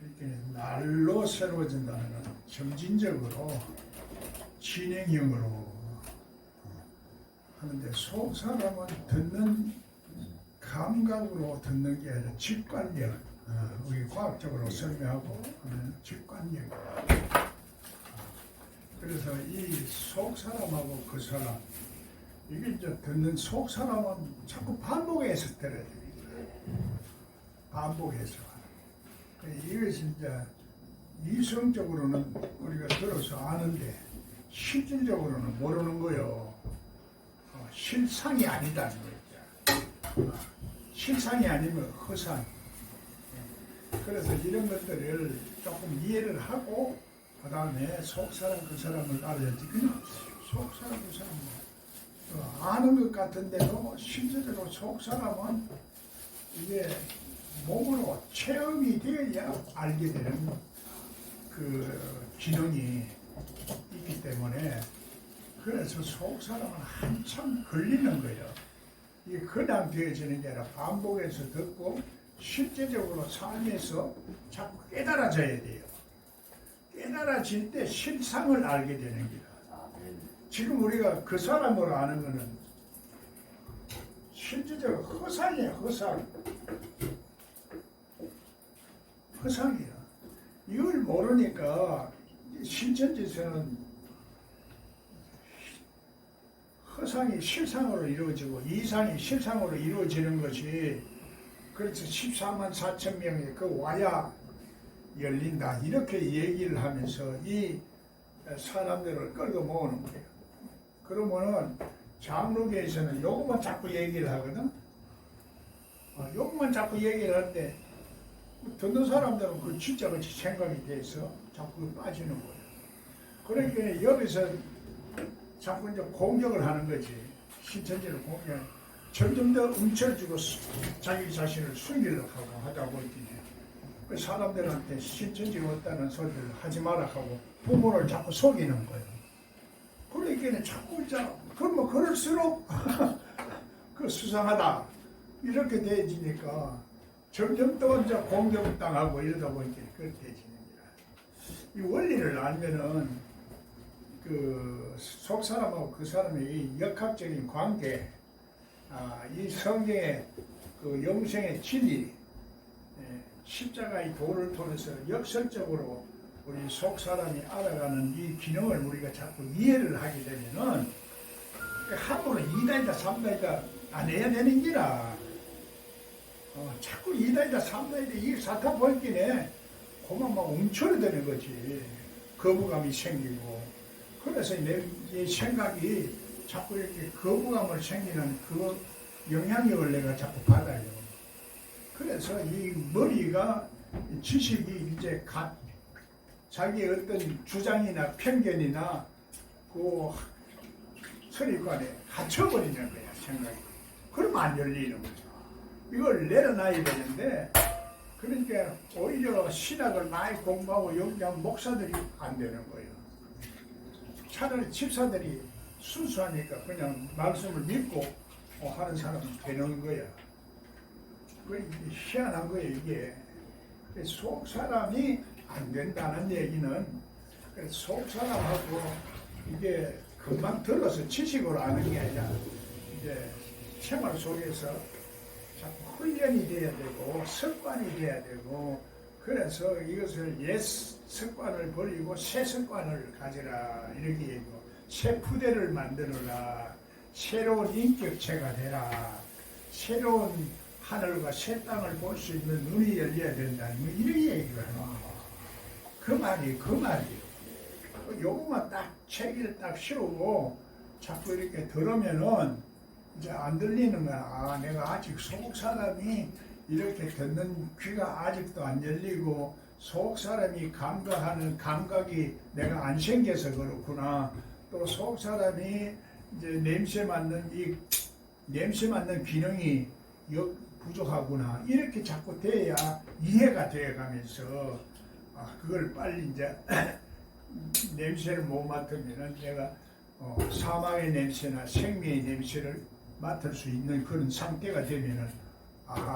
이렇게 날로 새로워진다는 건 점진적으로 진행형으로 하는데, 속 사람은 듣는 감각으로 듣는 게 아니라 직관력, 우리 과학적으로 설명하고 하는 직관력. 그래서 이 속 사람하고 그 사람, 이게 이제 듣는 속 사람은 자꾸 반복해서 들어야 됩니다. 반복해서. 이것이 이제 이성적으로는 우리가 들어서 아는데 실질적으로는 모르는 거요. 실상이 아니다는 거죠. 실상이 아니면 허상. 그래서 이런 것들을 조금 이해를 하고 그 다음에 속 사람 그 사람을 알아야지. 그냥 속 사람 그 사람을 아는 것 같은데도 실제적으로 속 사람은 이게 몸으로 체험이 되어야 알게 되는 그 기능이 있기 때문에, 그래서 속 사람은 한참 걸리는 거예요. 이게 그냥 되어지는 게 아니라 반복해서 듣고 실제적으로 삶에서 자꾸 깨달아져야 돼요. 깨달아질 때 실상을 알게 되는 거다. 지금 우리가 그 사람으로 아는 거는 실제적으로 허상이에요. 허상이야. 이걸 모르니까 신천지에서는 허상이 실상으로 이루어지고 이상이 실상으로 이루어지는 것이, 그래서 14만 4천 명이 그 와야 열린다 이렇게 얘기를 하면서 이 사람들을 끌고 모으는 거예요. 그러면은 장로교에서는 요것만 자꾸 얘기를 하거든. 요것만 자꾸 얘기를 하는데 듣는 사람들은 그 진짜 그렇게 생각이 돼서 자꾸 빠지는 거예요. 그러니까 여기서 자꾸 이제 공격을 하는 거지. 신천지를 공격. 점점 더 움켜쥐고 자기 자신을 숨기려고 하고 하다 보니까 그 사람들한테 신천지가 없다는 소리를 하지 마라 하고 부모를 자꾸 속이는 거예요. 그러니까 자꾸 그러면 그럴수록 그 수상하다 이렇게 돼지니까 점점 또 이제 공격당하고 이러다 보니까 그렇게 돼지는 거야. 이 원리를 알면은 그 속 사람하고 그 사람의 이 역학적인 관계, 이 성경의 그 영생의 진리, 십자가의 도를 통해서 역설적으로 우리 속 사람이 알아가는 이 기능을 우리가 자꾸 이해를 하게 되면은 함부로 2다이다 3다이다 안 해야 되는 기라. 자꾸 2다이다 3다이다 이 사타 보이기네 그만 막 움츠러드는 거지. 거부감이 생기고. 그래서 내 생각이 자꾸 이렇게 거부감을 생기는 그 영향력을 내가 자꾸 받아요. 그래서 이 머리가 지식이 이제 자기의 어떤 주장이나 편견이나 그 서리관에 갇혀버리는 거야, 생각이. 그러면 안 열리는 거죠. 이걸 내려놔야 되는데, 그러니까 오히려 신학을 많이 공부하고 연구한 목사들이 안 되는 거예요. 차라리 집사들이 순수하니까 그냥 말씀을 믿고 하는 사람이 되는 거야. 그 희한한 거예요, 이게. 속 사람이 안 된다는 얘기는 속 사람하고 이게 금방 들어서 지식으로 아는 게 아니라 이제 생활 속에서 자꾸 훈련이 돼야 되고 습관이 돼야 되고, 그래서 이것을 옛 습관을 버리고 새 습관을 가지라 이렇게 얘기하고, 새 푸대를 만들어라, 새로운 인격체가 되라, 새로운 하늘과 새 땅을 볼 수 있는 눈이 열려야 된다, 뭐 이런 얘기를 하는 거예요. 그 말이에요. 요것만 딱 책을 딱 씌우고 자꾸 이렇게 들으면은 이제 안 들리는 거야. 내가 아직 속 사람이 이렇게 듣는 귀가 아직도 안 열리고 속 사람이 감각하는 감각이 내가 안 생겨서 그렇구나. 또 속 사람이 이제 냄새 맡는 기능이 부족하구나. 이렇게 자꾸 돼야 이해가 되어가면서 그걸 빨리 이제 냄새를 못 맡으면은 내가 사망의 냄새나 생명의 냄새를 맡을 수 있는 그런 상태가 되면은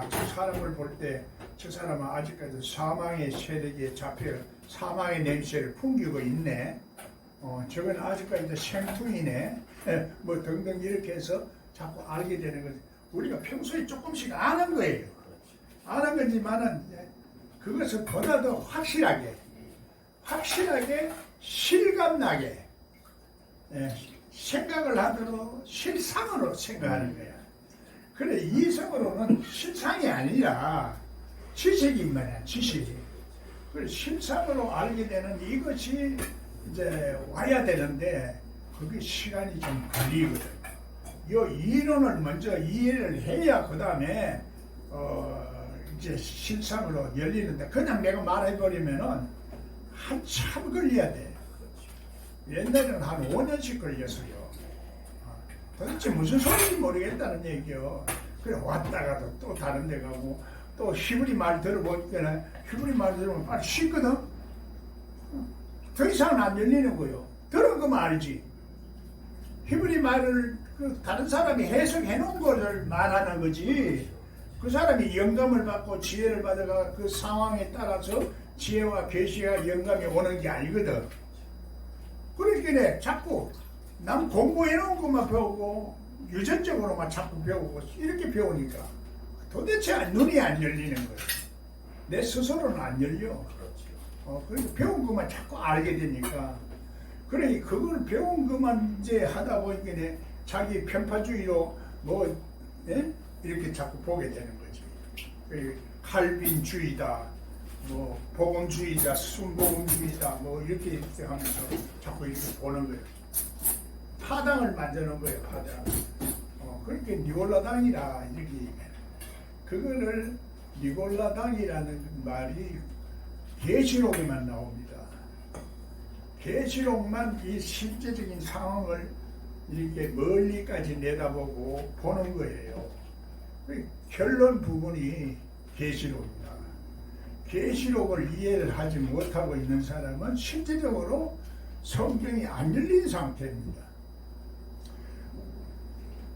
저 사람을 볼 때 저 사람은 아직까지 사망의 세력에 잡혀 사망의 냄새를 풍기고 있네. 저건 아직까지 생뚱이네. 뭐 등등 이렇게 해서 자꾸 알게 되는 거지. 우리가 평소에 조금씩 아는 거예요. 아는 거지만은 그것을 보다 더 확실하게 실감나게 생각을 하도록 실상으로 생각하는 거야. 그래, 이성으로는 실상이 아니라 지식인 말이야, 지식. 그래, 실상으로 알게 되는 이것이 이제 와야 되는데 그게 시간이 좀 걸리거든. 이 이론을 먼저 이해를 해야 그 다음에 이제 실상으로 열리는데 그냥 내가 말해버리면은 한참 걸려야 돼. 옛날에는 한 5년씩 걸렸어요. 도대체 무슨 소리인지 모르겠다는 얘기요. 그래 왔다가도 또 다른 데 가고 또 히브리 말 들어보니까 히브리 말 들으면 빨리 쉽거든. 더 이상은 안 열리는 거요. 들은 거만 알지. 히브리 말을 다른 사람이 해석해 놓은 거를 말하는 거지. 그 사람이 영감을 받고 지혜를 받아가 그 상황에 따라서 지혜와 계시와 영감이 오는 게 아니거든. 그러니까 자꾸 남 공부해 놓은 것만 배우고 유전적으로만 자꾸 배우고 이렇게 배우니까 도대체 눈이 안 열리는 거야. 내 스스로는 안 열려. 그래서 배운 것만 자꾸 알게 되니까 그래 그걸 배운 것만 이제 하다 보니까 자기 편파주의로 뭐 이렇게 자꾸 보게 되는 거지. 칼빈주의다, 뭐 복음주의다, 순복음주의다, 뭐 이렇게 하면서 자꾸 이렇게 보는 거예요. 파당을 만드는 거예요, 파당. 그렇게 니골라당이라 이렇게 얘기해요. 그거를 니골라당이라는 말이 계시록에만 나옵니다. 계시록만 이 실제적인 상황을 이렇게 멀리까지 내다보고 보는 거예요. 결론 부분이 계시록입니다. 계시록을 이해를 하지 못하고 있는 사람은 실제적으로 성경이 안 열린 상태입니다.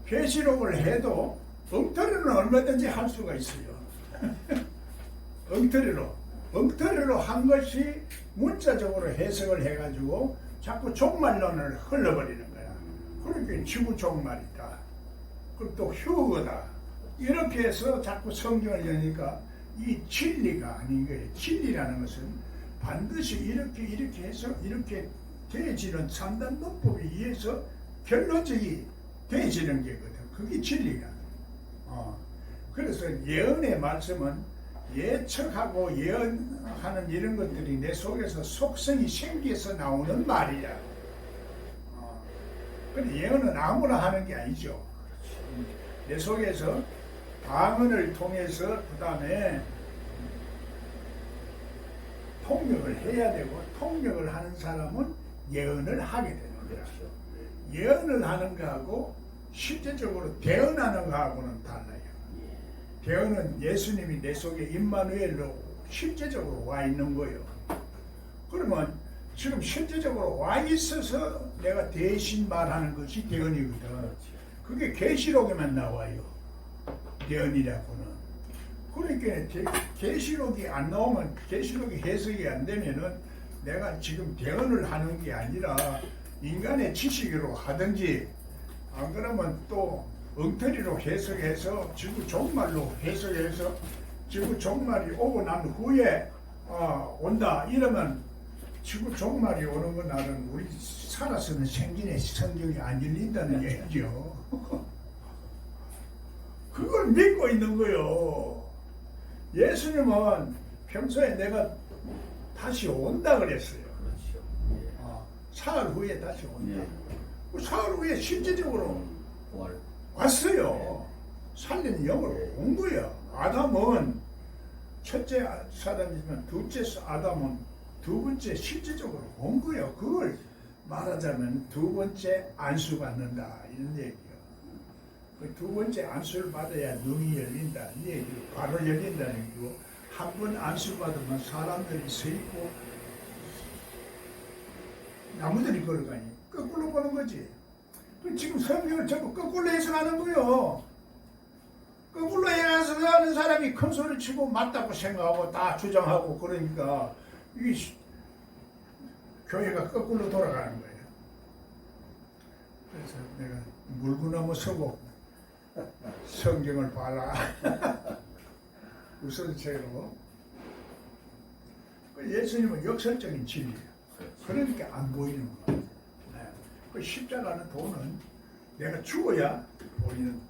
계시록을 해도 엉터리는 얼마든지 할 수가 있어요. 엉터리로 한 것이 문자적으로 해석을 해가지고 자꾸 종말론을 흘러버리는 거야. 그러니까 지구 종말이다. 그리고 또 휴거다. 이렇게 해서 자꾸 성경을 여니까 이 진리가 아닌 거예요. 진리라는 것은 반드시 이렇게 해서 이렇게 되어지는 3단 논법에 의해서 결론적이 되어지는 게거든. 그게 진리가. 그래서 예언의 말씀은 예측하고 예언하는 이런 것들이 내 속에서 속성이 생겨서 나오는 말이야. 근데 예언은 아무나 하는 게 아니죠. 내 속에서 방언을 통해서 그 다음에 통역을 해야 되고 통역을 하는 사람은 예언을 하게 되는 거야. 예언을 하는 거하고 실제적으로 대언하는 거하고는 달라요. 대언은 예수님이 내 속에 임마누엘로 실제적으로 와 있는 거예요. 그러면 지금 실제적으로 와 있어서 내가 대신 말하는 것이 대언이거든. 그게 계시록에만 나와요. 대언이라고는. 그러니까 계시록이 안 나오면 계시록이 해석이 안 되면은 내가 지금 대언을 하는 게 아니라 인간의 지식으로 하든지 안 그러면 또 엉터리로 해석해서 지구 종말로 해석해서 지구 종말이 오고 난 후에 온다 이러면 지구 종말이 오는 건 나는 우리 살아서는 생긴의 성경이 안 열린다는 얘기죠. 그걸 믿고 있는 거요. 예수님은 평소에 내가 다시 온다 그랬어요. 사흘 후에 다시 온다. 사흘 후에 실제적으로 왔어요. 살리는 영으로 온 거야. 아담은 첫째 사람이지만 둘째 아담은 두 번째 실제적으로 온 거예요. 그걸 말하자면 두 번째 안수 받는다 이런 얘기예요. 그 두 번째 안수를 받아야 눈이 열린다 이 얘기고 바로 열린다는 얘기고 한 번 안수 받으면 사람들이 서 있고 나무들이 걸어가니 거꾸로 보는 거지. 지금 성경을 전부 거꾸로 해석하는 거예요. 거꾸로 해서 하는 사람이 큰 소리 치고 맞다고 생각하고 다 주장하고 그러니까 이 교회가 거꾸로 돌아가는 거예요. 그래서 내가 물구나무 서고 성경을 봐라. 우선책으로. 예수님은 역설적인 진리예요. 그러니까 안 보이는 거예요. 그 십자가는 돈은 내가 죽어야 우리는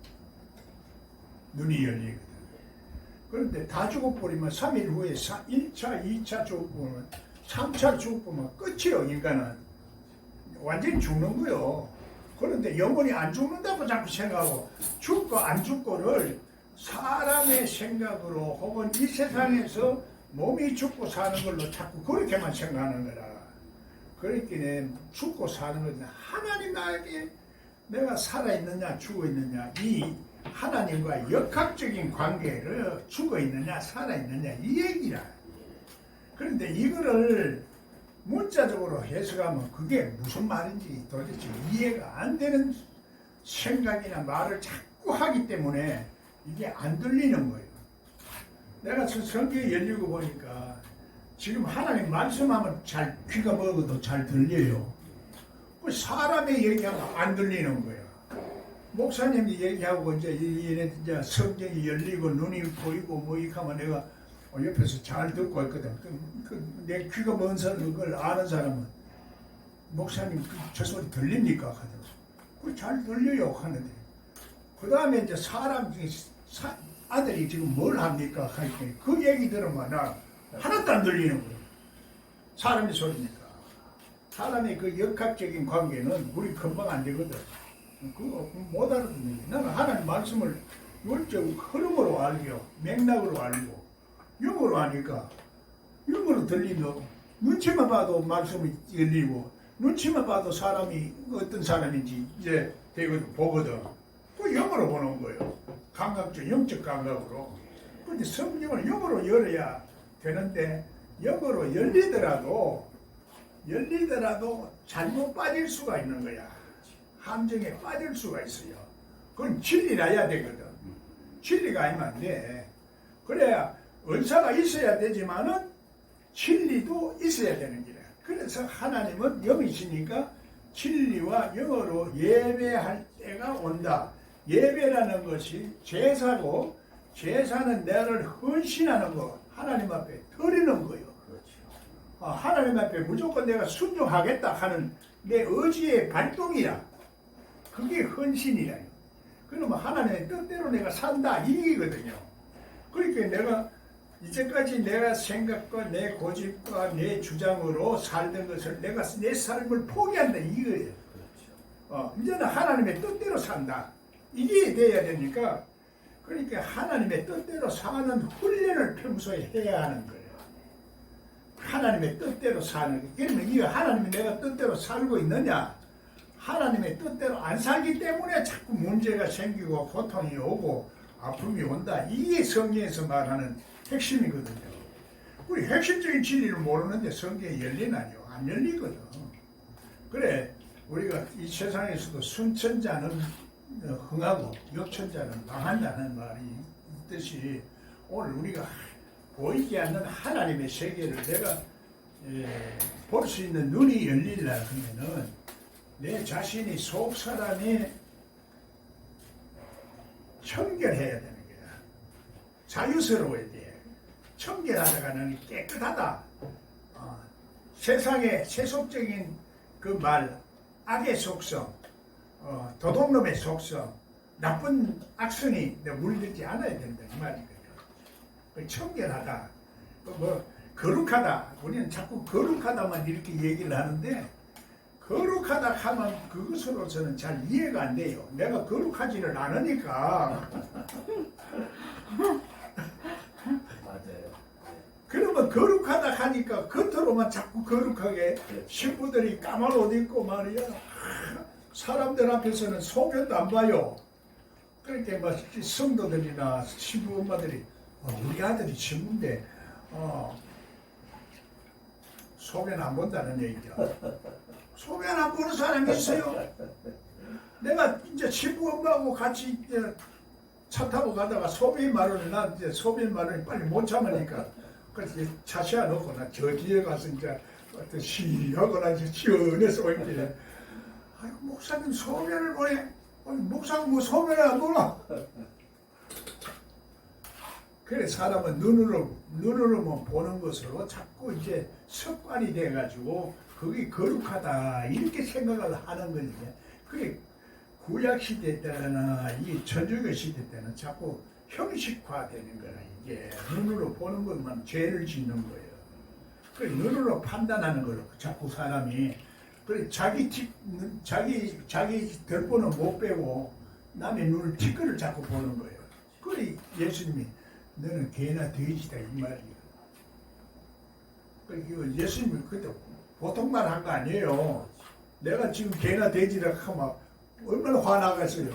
눈이 열리거든. 그런데 다 죽어버리면 3일 후에 1차, 2차 죽어보면 3차 죽어보면 끝이요. 인간은 완전히 죽는 거요. 그런데 영혼이 안 죽는다고 자꾸 생각하고 죽고 안 죽고를 사람의 생각으로 혹은 이 세상에서 몸이 죽고 사는 걸로 자꾸 그렇게만 생각하는 거라. 그렇기는 죽고 사는 것은 하나님 나에게 내가 살아있느냐 죽어있느냐 이 하나님과 역학적인 관계를 죽어있느냐 살아있느냐 이 얘기라. 그런데 이거를 문자적으로 해석하면 그게 무슨 말인지 도대체 이해가 안 되는 생각이나 말을 자꾸 하기 때문에 이게 안 들리는 거예요. 내가 성경에 열리고 보니까 지금 하나님 말씀하면 잘 귀가 먹어도 잘 들려요. 그 사람의 얘기하면 안 들리는 거야. 목사님이 얘기하고 이제 성경이 열리고 눈이 보이고 뭐 이렇게 하면 내가 옆에서 잘 듣고 있거든. 내 귀가 먼 사람 그걸 아는 사람은 목사님 저 소리 들립니까? 하더라고. 그 잘 들려요 하는데 그 다음에 이제 사람 중에 아들이 지금 뭘 합니까? 하니까 그 얘기 들으면 나 하나도 안 들리는 거예요. 사람의 소리니까. 사람의 그 역학적인 관계는 우리 금방 안 되거든. 그거 못 알아듣는 게. 나는 하나님 말씀을 열정 흐름으로 알고 맥락으로 알고 영어로 하니까 영어로 들리면 눈치만 봐도 말씀이 열리고 눈치만 봐도 사람이 어떤 사람인지 이제 되거든 보거든. 그 영어로 보는 거예요. 감각적 영적 감각으로. 그런데 성경을 영어로 열어야 되는데 영어로 열리더라도 잘못 빠질 수가 있는 거야. 함정에 빠질 수가 있어요. 그건 진리라야 되거든. 진리가 아니면 안 돼. 그래야 은사가 있어야 되지만은 진리도 있어야 되는 길이야. 그래서 하나님은 영이시니까 진리와 영어로 예배할 때가 온다. 예배라는 것이 제사고 제사는 나를 헌신하는 거 하나님 앞에 드리는 거예요. 하나님 앞에 무조건 내가 순종하겠다 하는 내 의지의 발동이야. 그게 헌신이라. 그러면 하나님의 뜻대로 내가 산다 이 얘기거든요. 그러니까 내가 이제까지 내가 생각과 내 고집과 내 주장으로 살던 것을 내가 내 삶을 포기한다 이거예요. 이제는 하나님의 뜻대로 산다. 이게 돼야 되니까 그러니까 하나님의 뜻대로 사는 훈련을 평소에 해야 하는 거예요. 하나님의 뜻대로 사는 거. 그러면 이 하나님이 내가 뜻대로 살고 있느냐? 하나님의 뜻대로 안 살기 때문에 자꾸 문제가 생기고 고통이 오고 아픔이 온다. 이게 성경에서 말하는 핵심이거든요. 우리 핵심적인 진리를 모르는데 성경이 열리나요? 안 열리거든. 그래 우리가 이 세상에서도 순천자는 흥하고 역천자는 망한다는 말이 있듯이 오늘 우리가 보이지 않는 하나님의 세계를 내가 볼 수 있는 눈이 열리려 하면은 내 자신이 속 사람이 청결해야 되는 거야. 자유스러워야 돼. 청결하다가는 깨끗하다. 세상의 세속적인 그 말, 악의 속성, 도둑놈의 속성, 나쁜 악성이 물들지 않아야 된다 이 말이거든요. 청결하다, 뭐 거룩하다. 우리는 자꾸 거룩하다만 이렇게 얘기를 하는데 거룩하다 하면 그것으로서는 잘 이해가 안 돼요. 내가 거룩하지를 않으니까. 맞아요. 그러면 거룩하다 하니까 겉으로만 자꾸 거룩하게 신부들이 까만 옷 입고 말이야. 사람들 앞에서는 소변도 안 봐요. 그렇게 막 성도들이나 신부 엄마들이 우리 아들이 신부인데 소변 안 본다는 얘기죠. 소변 안 보는 사람이 있어요. 내가 이제 신부 엄마하고 같이 차 타고 가다가 소비 마루를 나 이제 소비 마루를 빨리 못 참으니까 그래서 차 세워놓고 나 저 뒤에 가서 이제 어떤 시하거나 시원해서 있길래 아이고 목사님 소변을 보내 목사님 뭐 소변을 안 보나 그래 사람은 눈으로만 보는 것으로 자꾸 이제 습관이 돼가지고 그게 거룩하다 이렇게 생각을 하는 거지. 그게 구약 시대 때나 이 천주교 시대 때는 자꾸 형식화되는 거라 이게 눈으로 보는 것만 죄를 짓는 거예요. 그 눈으로 판단하는 거로 자꾸 사람이 그래 자기 덜보는 못 빼고 남의 눈을 티끌을 자꾸 보는 거예요. 그래 예수님이 너는 개나 돼지다 이 말이에요. 그 예수님이 그때 보통 말 한 거 아니에요. 내가 지금 개나 돼지라 하면 얼마나 화나겠어요.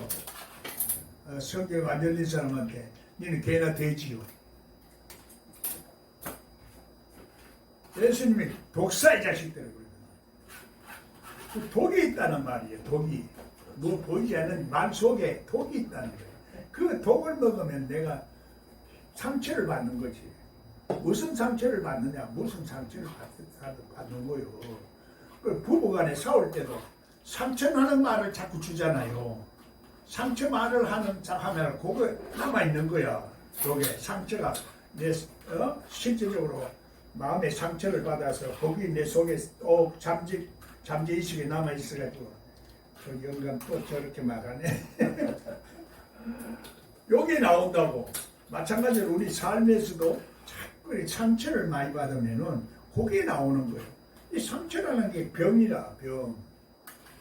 성경 안 열린 사람한테 너는 개나 돼지요. 예수님이 독사의 자식들을 그러거든요. 독이 있다는 말이에요. 독이. 너 보이지 않는 말 속에 독이 있다는 거예요. 그 독을 먹으면 내가 상처를 받는 거지. 무슨 상처를 받느냐? 무슨 상처를 받는 거요. 부부간에 싸울 때도 상처나는 말을 자꾸 주잖아요. 상처 말을 하면 그거 남아 있는 거야. 속에 상처가 내 실질적으로 마음의 상처를 받아서 거기 내 속에 잠재의식이 남아 있어가지고 저 영감 또 저렇게 말하네. 여기 나온다고. 마찬가지로 우리 삶에서도 자꾸 상처를 많이 받으면은 거기에 나오는 거예요. 이 상처라는 게 병이라 병.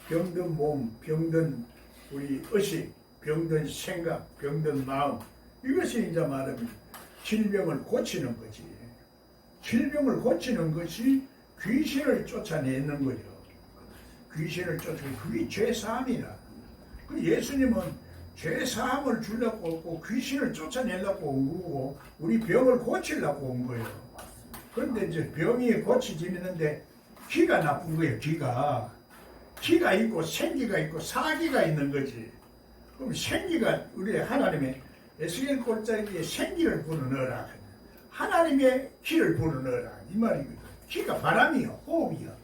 병든 몸, 병든 우리 의식, 병든 생각, 병든 마음. 이것이 이제 말하면 질병을 고치는 거지. 질병을 고치는 것이 귀신을 쫓아내는 거죠. 귀신을 쫓아내는 그게 죄사함이라. 그 예수님은 죄사함을 주려고 없고 귀신을 쫓아내려고 온 거고 우리 병을 고치려고 온 거예요. 그런데 이제 병이 고치지는데 기가 나쁜 거예요. 기가 있고 생기가 있고 사기가 있는 거지. 그럼 생기가 우리 하나님의 에스겔 골짜기에 생기를 불어넣어라. 하나님의 기를 불어넣어라. 이 말이거든. 기가 바람이요. 호흡이요.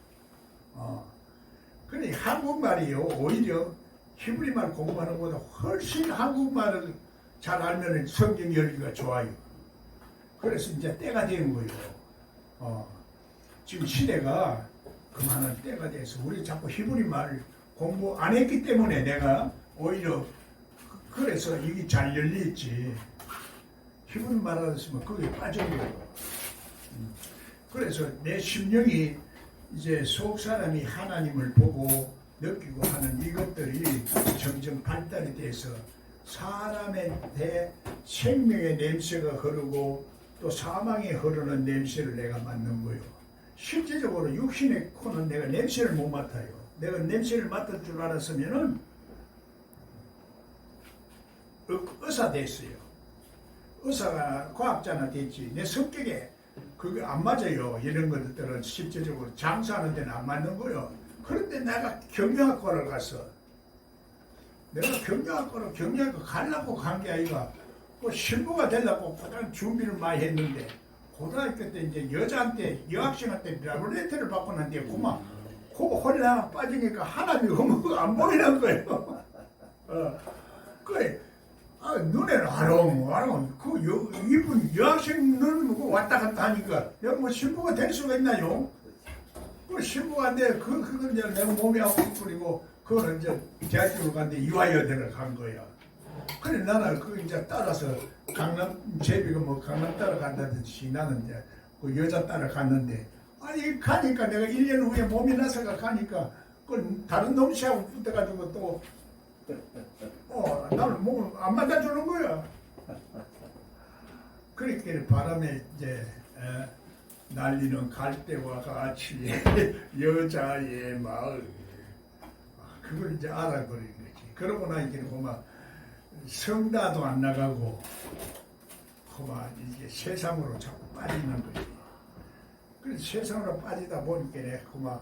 그러니 한국말이요. 오히려 히브리말 공부하는 것보다 훨씬 한국말을 잘 알면 성경 열기가 좋아요. 그래서 이제 때가 된 거예요. 지금 시대가 그만한 때가 돼서 우리 자꾸 히브리말을 공부 안 했기 때문에 내가 오히려 그래서 이게 잘 열리지. 히브리말 알았으면 거기에 빠진 거예요. 그래서 내 심령이 이제 속 사람이 하나님을 보고 느끼고 하는 이것들이 점점 발달이 돼서 사람의 생명의 냄새가 흐르고 또 사망이 흐르는 냄새를 내가 맡는 거예요. 실제적으로 육신의 코는 내가 냄새를 못 맡아요. 내가 냄새를 맡을 줄 알았으면은 의사 됐어요. 의사가 과학자나 됐지. 내 성격에 그게 안 맞아요. 이런 것들은 실제적으로 장사하는 데는 안 맞는 거예요. 그런데 내가 경영학과를 갔어. 내가 경영학과 가려고 간 게 아니라 그 신부가 되려고 고등학교 준비를 많이 했는데 고등학교 때 이제 여학생한테 라브레터를 받고 난데 그만 그거 허리 하나 빠지니까 하나님이 안 보이는 거예요. 그래. 눈에는 아롱아롱 이분 여학생 눈 왔다 갔다 하니까 내가 뭐 신부가 될 수가 있나요? 그 신부가 그건 이제 내가 몸이 아프고 그리고 그거는 이제 대학교를 갔는데 이화여대를 간 거야. 그래 나는 그 이제 따라서 강남 제비가 뭐 강남 따라간다든지 나는 이제 그 여자 따라갔는데 아니 가니까 내가 1년 후에 몸이 나서가 가니까 그 다른 놈씨하고 붙어가지고 또 나는 몸을 안 맞아주는 거야. 그렇게 바람에 이제 날리는 갈대와 같이 여자의 마을 그걸 이제 알아버린 거지. 그러고 나니까 그만 성다도 안 나가고 그만 이게 세상으로 자꾸 빠지는 거지. 그래서 세상으로 빠지다 보니까 그만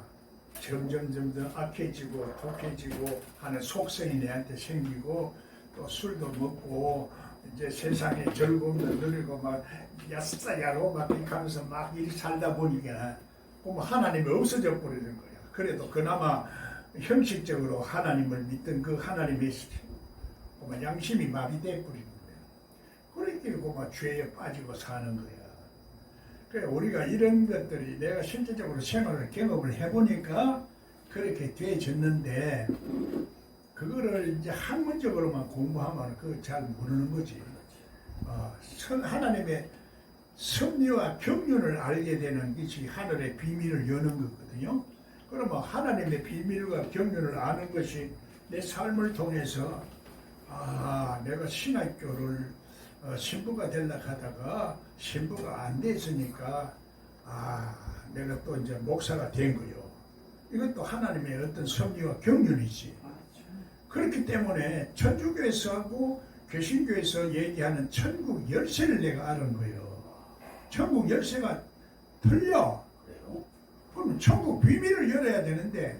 점점 악해지고 독해지고 하는 속성이 내한테 생기고 또 술도 먹고 이제 세상에 즐거움도 누리고 막 야스야로 막 이렇게 하면서 막 이렇게 살다 보니까 뭐 하나님이 없어져 버리는 거야. 그래도 그나마 형식적으로 하나님을 믿던 그 하나님의 양심이 마비돼 버리는 거야. 그러니까 막 죄에 빠지고 사는 거야. 그래 우리가 이런 것들이 내가 실질적으로 생활을 경험을 해보니까 그렇게 되어졌는데 그거를 이제 학문적으로만 공부하면 그거 잘 모르는 거지. 하나님의 섭리와 경륜을 알게 되는 것이 하늘의 비밀을 여는 거거든요. 그러면 하나님의 비밀과 경륜을 아는 것이 내 삶을 통해서 내가 신학교를 신부가 되려고 하다가 신부가 안 됐으니까 내가 또 이제 목사가 된 거요. 이것도 하나님의 어떤 섭리와 경륜이지. 그렇기 때문에 천주교에서하고 개신교에서 얘기하는 천국 열쇠를 내가 아는 거예요. 천국 열쇠가 틀려. 그러면 천국 비밀을 열어야 되는데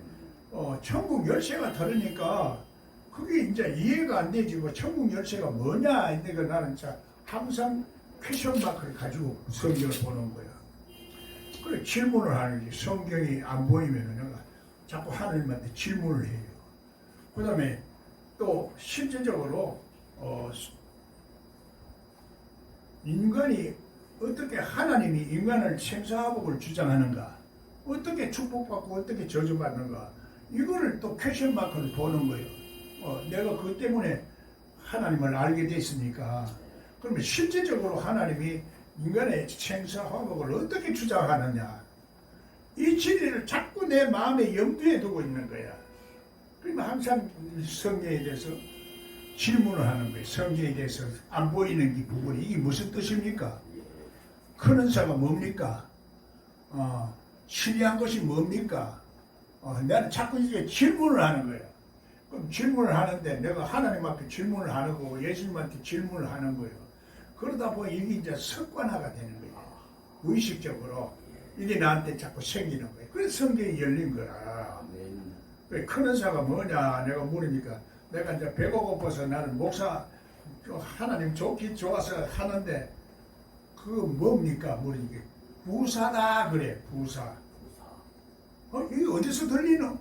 천국 열쇠가 다르니까 그게 이제 이해가 안 되지. 천국 열쇠가 뭐냐? 내가 나는 항상 퀘션 마크를 가지고 성경을 보는 거야. 그래 질문을 하는 게 성경이 안 보이면 내가 자꾸 하나님한테 질문을 해요. 그 다음에 또 실제적으로 인간이 어떻게 하나님이 인간을 생사화복을 주장하는가, 어떻게 축복받고 어떻게 저주받는가, 이거를 또 퀘션 마크를 보는 거예요. 내가 그것 때문에 하나님을 알게 됐으니까 그러면 실제적으로 하나님이 인간의 생사화복을 어떻게 주장하느냐, 이 진리를 자꾸 내 마음에 염두에 두고 있는 거야. 그러면 항상 성경에 대해서 질문을 하는 거예요. 성경에 대해서 안 보이는 이 부분이 이게 무슨 뜻입니까? 큰 은사가 뭡니까? 신뢰한 것이 뭡니까? 나는 자꾸 이제 질문을 하는 거예요. 그럼 질문을 하는데 내가 하나님 앞에 질문을 하는 거고 예수님한테 질문을 하는 거예요. 그러다 보니 이게 이제 습관화가 되는 거예요. 무의식적으로 이게 나한테 자꾸 생기는 거예요. 그래서 성경이 열린 거야. 큰 은사가 뭐냐 내가 물으니까 내가 이제 배가 고파서 나는 목사 하나님 좋기 좋아서 하는데 그거 뭡니까? 물으니까 부사다 그래. 부사. 이게 어디서 들리노?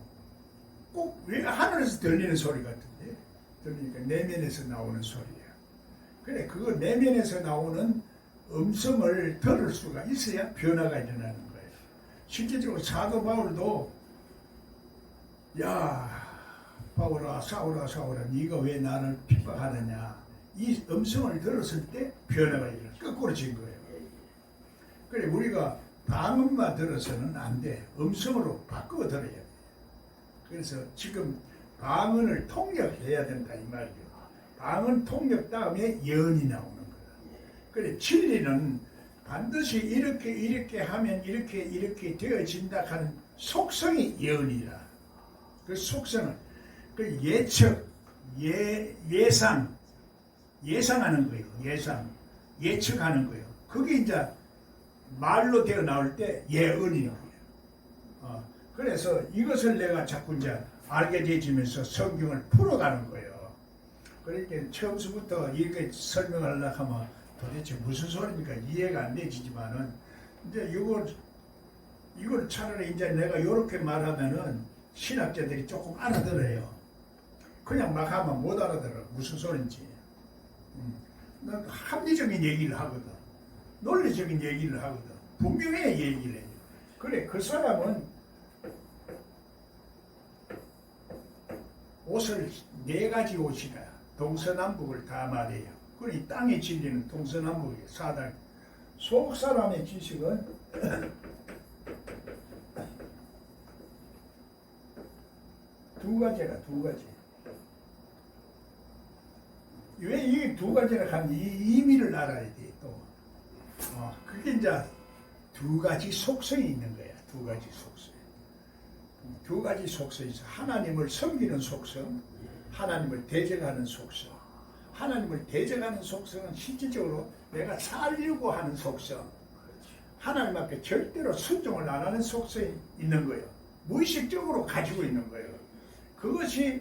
꼭 왜 하늘에서 들리는 소리 같은데? 들리니까 내면에서 나오는 소리야. 그래 그거 내면에서 나오는 음성을 들을 수가 있어야 변화가 일어나는 거예요. 실제적으로 사도 바울도 야 바울아 사울아 사울아 네가 왜 나를 핍박하느냐, 이 음성을 들었을 때 변화가 일어나. 거꾸로 진 거예요. 그래 우리가 방음만 들어서는 안 돼. 음성으로 바꾸어 들어야 돼. 그래서 지금 방언을 통역해야 된다 이 말이에요. 방언 통역 다음에 예언이 나오는 거야. 그래 진리는 반드시 이렇게 하면 이렇게 되어진다 하는 속성이 예언이라. 그 속성은 그 예측, 예상하는 거예요. 예측하는 거예요. 그게 이제 말로 되어 나올 때 예언이에요. 그래서 이것을 내가 자꾸 이제 알게 되지면서 성경을 풀어가는 거예요. 그러니까 처음부터 이렇게 설명하려고 하면 도대체 무슨 소리니까 이해가 안 되지만은 이제 이걸 차라리 이제 내가 이렇게 말하면은 신학자들이 조금 알아들어요. 그냥 막 하면 못 알아들어. 무슨 소린지. 난 합리적인 얘기를 하거든. 논리적인 얘기를 하거든. 분명히 얘기를 해요. 그래 그 사람은 옷을 4가지 옷이다. 동서남북을 다 말해요. 그래 이 땅의 진리는 동서남북이에요. 사단. 속 사람의 지식은 두 가지라. 왜 이 두 가지를 하는 이 의미를 알아야 돼 또. 그게 이제 두 가지 속성이 있는 거야. 두 가지 속성. 두 가지 속성이 있어. 하나님을 섬기는 속성, 하나님을 대적하는 속성. 하나님을 대적하는 속성은 실질적으로 내가 살려고 하는 속성. 하나님 앞에 절대로 순종을 안 하는 속성이 있는 거예요. 무의식적으로 가지고 있는 거예요. 그것이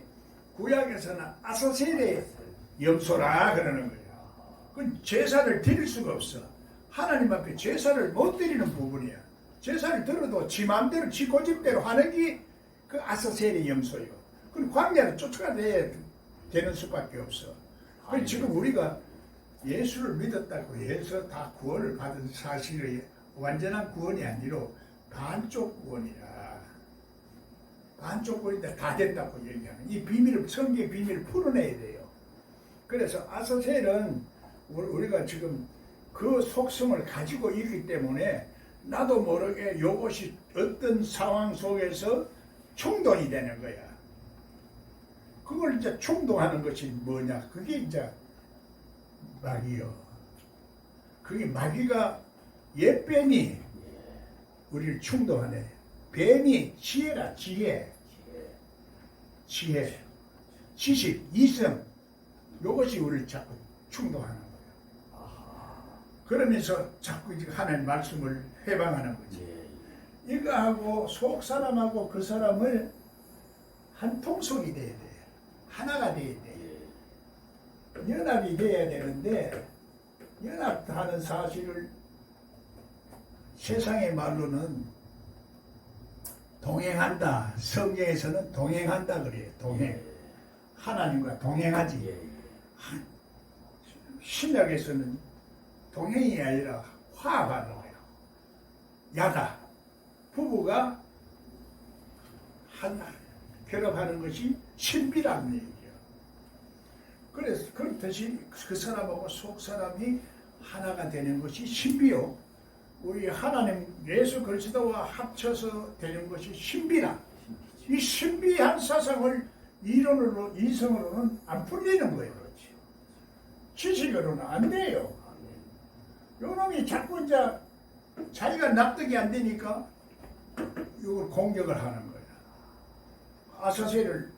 구약에서는 아사셀의 염소라 그러는 거예요. 그 제사를 드릴 수가 없어. 하나님 앞에 제사를 못 드리는 부분이야. 제사를 들어도 지 마음대로 지 고집대로 하는 게 그 아사셀의 염소요. 그럼 광야를 쫓아가야 되는 수밖에 없어. 그래서 지금 우리가 예수를 믿었다고 해서 다 구원을 받은 사실이 완전한 구원이 아니라 반쪽 구원이라. 반쪽 구원인데 다 됐다고 얘기하는. 이 비밀을, 성경의 비밀을 풀어내야 돼요. 그래서 아사셀은 우리가 지금 그 속성을 가지고 있기 때문에 나도 모르게 이것이 어떤 상황 속에서 충동이 되는 거야. 그걸 이제 충동하는 것이 뭐냐? 그게 이제 마귀요. 그게 마귀가 옛뱀이 우리를 충동하네. 뱀이 지혜라, 지혜. 지혜, 지식, 이성. 이것이 우리를 자꾸 충동하는 거예요. 그러면서 자꾸 하나님 말씀을 해방하는 거지. 이거하고 속 사람하고 그 사람을 한 통속이 돼야 돼. 하나가 돼야 돼. 연합이 돼야 되는데 연합하는 사실을 세상의 말로는 동행한다. 성경에서는 동행한다 그래요. 동행. 하나님과 동행하지. 신약에서는 동행이 아니라 화합하는 거예요. 야가. 부부가 하나 결합하는 것이 신비라는 얘기예요. 그래서 그렇듯이 그 사람하고 속 사람이 하나가 되는 것이 신비요. 우리 하나님 예수 그리스도와 합쳐서 되는 것이 신비라. 이 신비한 사상을 이론으로 이성으로는 안 풀리는 거예요. 그렇지. 지식으로는 안 돼요. 요놈이 자꾸 이제 자기가 납득이 안 되니까 이걸 공격을 하는 거야. 아사셀을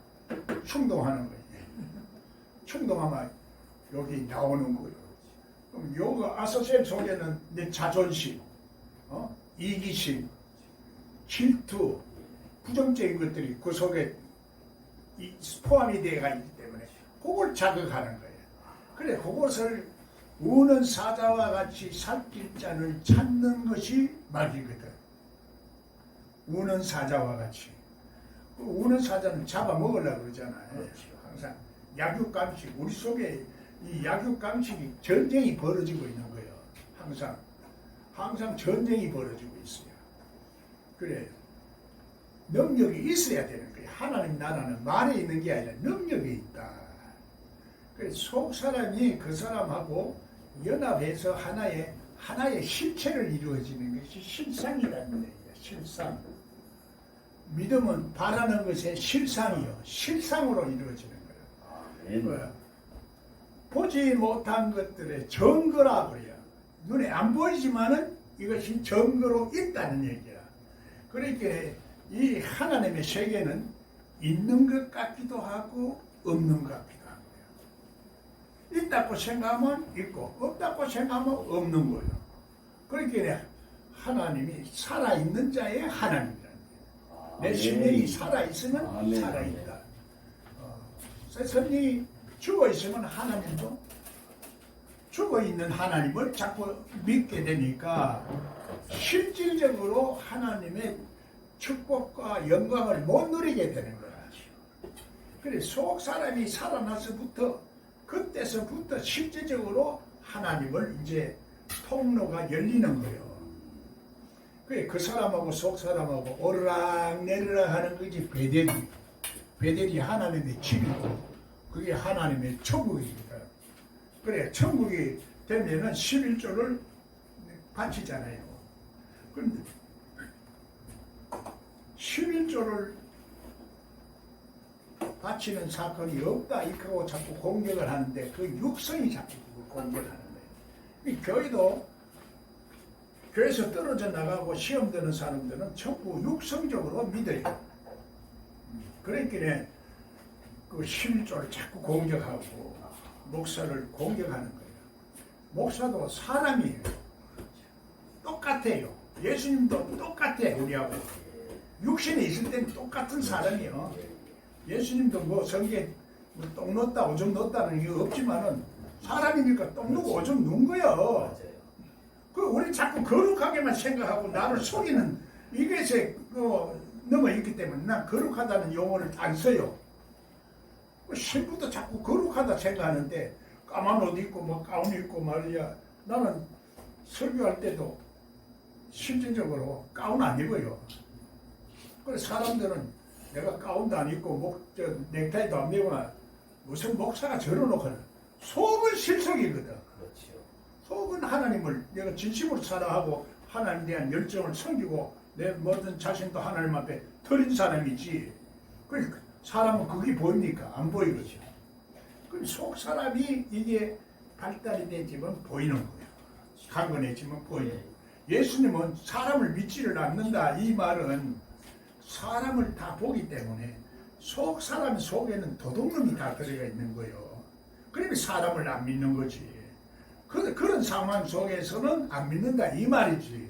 충동하는 거야. 충동하면 여기 나오는 거예요. 그럼 요거 아사셀 속에는 내 자존심, 이기심, 질투, 부정적인 것들이 그 속에 포함이 되어가 있기 때문에 그걸 자극하는 거예요. 그래, 그것을 우는 사자와 같이 살길 자를 찾는 것이 마귀거든. 우는 사자와 같이. 우는 사자는 잡아먹으려고 그러잖아요. 항상 약육감식, 우리 속에 이 약육감식이 전쟁이 벌어지고 있는 거예요. 항상 전쟁이 벌어지고 있어요. 그래, 능력이 있어야 되는 거예요. 하나님 나라는 말에 있는 게 아니라 능력이 있다. 그래서 속 사람이 그 사람하고 연합해서 하나의 실체를 이루어지는 것이 실상이라는 얘기예요. 실상. 믿음은 바라는 것의 실상이요. 실상으로 이루어지는 거예요. 보지 못한 것들의 증거라고 해요. 눈에 안 보이지만은 이것이 증거로 있다는 얘기야. 그러니까 이 하나님의 세계는 있는 것 같기도 하고 없는 것 같기도 하고요. 있다고 생각하면 있고 없다고 생각하면 없는 거예요. 그러니까 하나님이 살아있는 자의 하나님이라는 거예요. 내 심령이 살아있으면 살아있다. 성령이 죽어있으면 하나님도 죽어있는 하나님을 자꾸 믿게 되니까 실질적으로 하나님의 축복과 영광을 못 누리게 되는 거야. 그래, 속 사람이 살아나서부터 그때서부터 실질적으로 하나님을 이제 통로가 열리는 거예요. 그래, 그 사람하고 속 사람하고 오르락 내리락 하는 거지. 베델이 하나님의 집이고 그게 하나님의 천국입니다. 그래, 천국이 되면은 11조를 바치잖아요. 그런데 11조를 바치는 사건이 없다 이렇게 자꾸 공격을 하는데 그 육성이 자꾸 공격을 하는 거예요. 이 교회에서 떨어져 나가고 시험 드는 사람들은 전부 육성적으로 믿어요. 그러니까 그 11조를 자꾸 공격하고 목사를 공격하는 거예요. 목사도 사람이에요. 똑같아요. 예수님도 똑같아요. 우리하고. 육신에 있을 때는 똑같은 사람이에요. 예수님도 뭐 성경에 똥 넣었다 오줌 넣었다는 게 없지만은 사람이니까 똥 누고 오줌 누운 거야. 맞아요. 그 우리 자꾸 거룩하게만 생각하고 나를 속이는 이것에 넘어 있기 때문에 난 거룩하다는 용어를 안 써요. 신부도 자꾸 거룩하다 생각하는데 까만 옷 입고 뭐 가운 입고 말이야. 나는 설교할 때도 실질적으로 가운 안 입어요. 그래서 사람들은 내가 가운도 안 입고 넥타이도 안 메고 무슨 목사가 저러놓고는 속은 실속이거든. 그렇죠. 속은 하나님을 내가 진심으로 사랑하고 하나님에 대한 열정을 섬기고 내 모든 자신도 하나님 앞에 드린 사람이지. 그러니까 사람은 그게 보입니까? 안 보이거죠. 그럼 속 사람이 이게 발달이 되지만 보이는 거예요. 강건해지면 보이는 거예요. 예수님은 사람을 믿지를 않는다. 이 말은 사람을 다 보기 때문에 속 사람 속에는 도둑놈이 다 들어가 있는 거예요. 그러면 사람을 안 믿는 거지. 그런 상황 속에서는 안 믿는다 이 말이지.